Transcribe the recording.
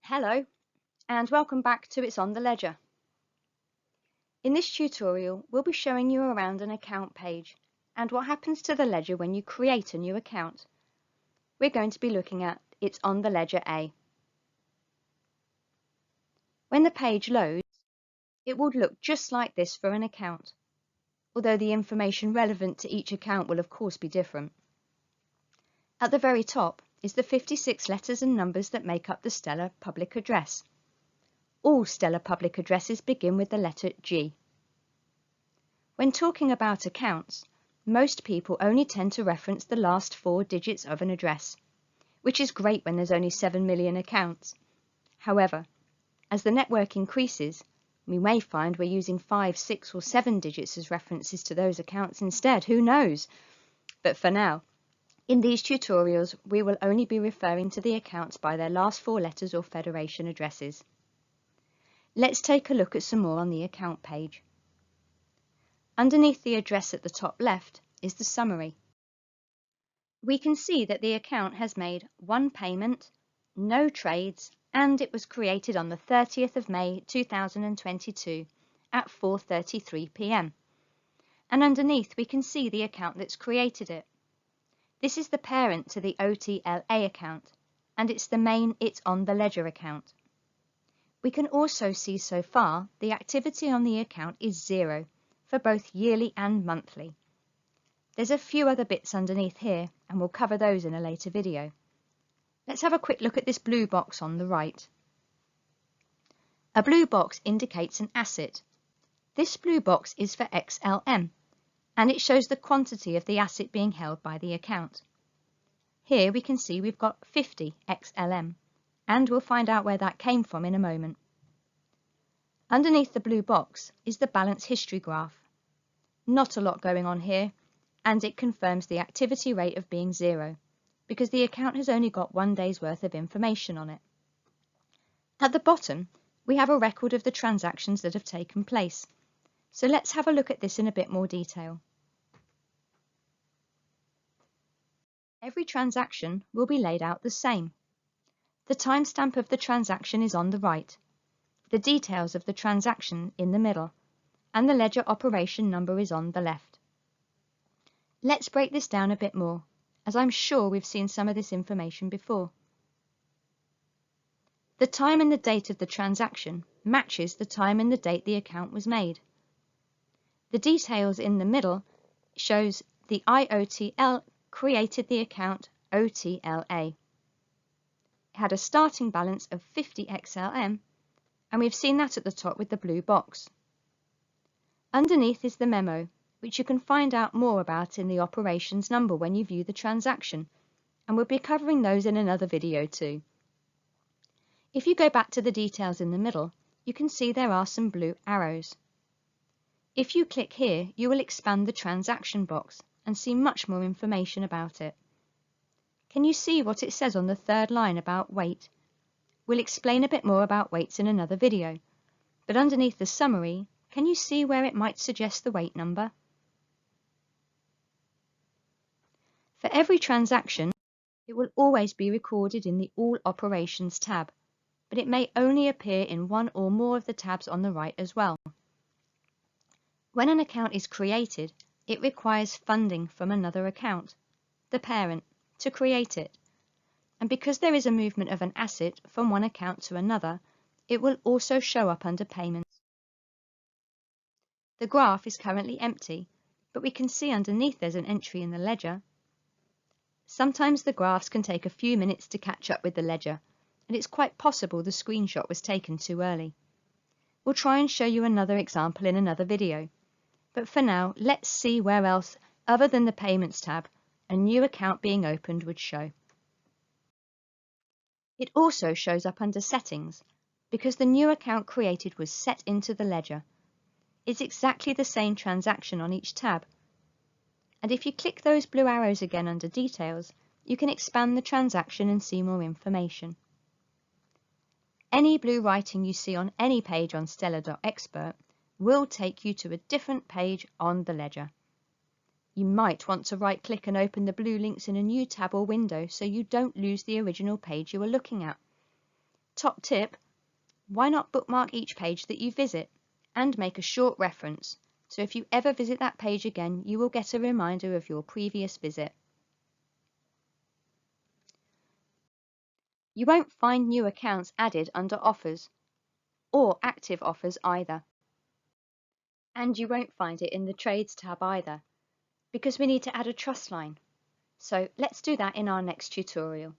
Hello, and welcome back to It's on the Ledger. In this tutorial, we'll be showing you around an account page and what happens to the ledger when you create a new account. We're going to be looking at It's on the Ledger A. When the page loads, it will look just like this for an account, although the information relevant to each account will of course be different. At the very top is the 56 letters and numbers that make up the Stellar public address. All Stellar public addresses begin with the letter G. When talking about accounts, most people only tend to reference the last 4 digits of an address, which is great when there's only 7 million accounts. However, as the network increases, we may find we're using 5, 6 or 7 digits as references to those accounts instead, who knows? But for now, in these tutorials, we will only be referring to the accounts by their last 4 letters or federation addresses. Let's take a look at some more on the account page. Underneath the address at the top left is the summary. We can see that the account has made 1 payment, no trades, and it was created on the 30th of May 2022 at 4:33 p.m. And underneath we can see the account that's created it. This is the parent to the IOTL account, and it's the main It's on the Ledger account. We can also see so far the activity on the account is 0 for both yearly and monthly. There's a few other bits underneath here, and we'll cover those in a later video. Let's have a quick look at this blue box on the right. A blue box indicates an asset. This blue box is for XLM, and it shows the quantity of the asset being held by the account. Here we can see we've got 50 XLM, and we'll find out where that came from in a moment. Underneath the blue box is the balance history graph. Not a lot going on here, and it confirms the activity rate of being 0, because the account has only got 1 day's worth of information on it. At the bottom, we have a record of the transactions that have taken place. So let's have a look at this in a bit more detail. Every transaction will be laid out the same. The timestamp of the transaction is on the right, the details of the transaction in the middle, and the ledger operation number is on the left. Let's break this down a bit more, as I'm sure we've seen some of this information before. The time and the date of the transaction matches the time and the date the account was made. The details in the middle shows the IOTL created the account OTLA. It had a starting balance of 50 XLM, and we've seen that at the top with the blue box. Underneath is the memo, which you can find out more about in the operations number when you view the transaction, and we'll be covering those in another video too. If you go back to the details in the middle, you can see there are some blue arrows. If you click here, you will expand the transaction box and see much more information about it. Can you see what it says on the 3rd line about weight? We'll explain a bit more about weights in another video, but underneath the summary, can you see where it might suggest the weight number? For every transaction, it will always be recorded in the All Operations tab, but it may only appear in one or more of the tabs on the right as well. When an account is created, it requires funding from another account, the parent, to create it. And because there is a movement of an asset from one account to another, it will also show up under payments. The graph is currently empty, but we can see underneath there's an entry in the ledger. Sometimes the graphs can take a few minutes to catch up with the ledger, and it's quite possible the screenshot was taken too early. We'll try and show you another example in another video. But for now, let's see where else, other than the Payments tab, a new account being opened would show. It also shows up under Settings, because the new account created was set into the ledger. It's exactly the same transaction on each tab. And if you click those blue arrows again under Details, you can expand the transaction and see more information. Any blue writing you see on any page on stellar.expert will take you to a different page on the ledger. You might want to right-click and open the blue links in a new tab or window so you don't lose the original page you were looking at. Top tip, why not bookmark each page that you visit and make a short reference, so if you ever visit that page again, you will get a reminder of your previous visit. You won't find new accounts added under offers or active offers either. And you won't find it in the trades tab either, because we need to add a trust line. So let's do that in our next tutorial.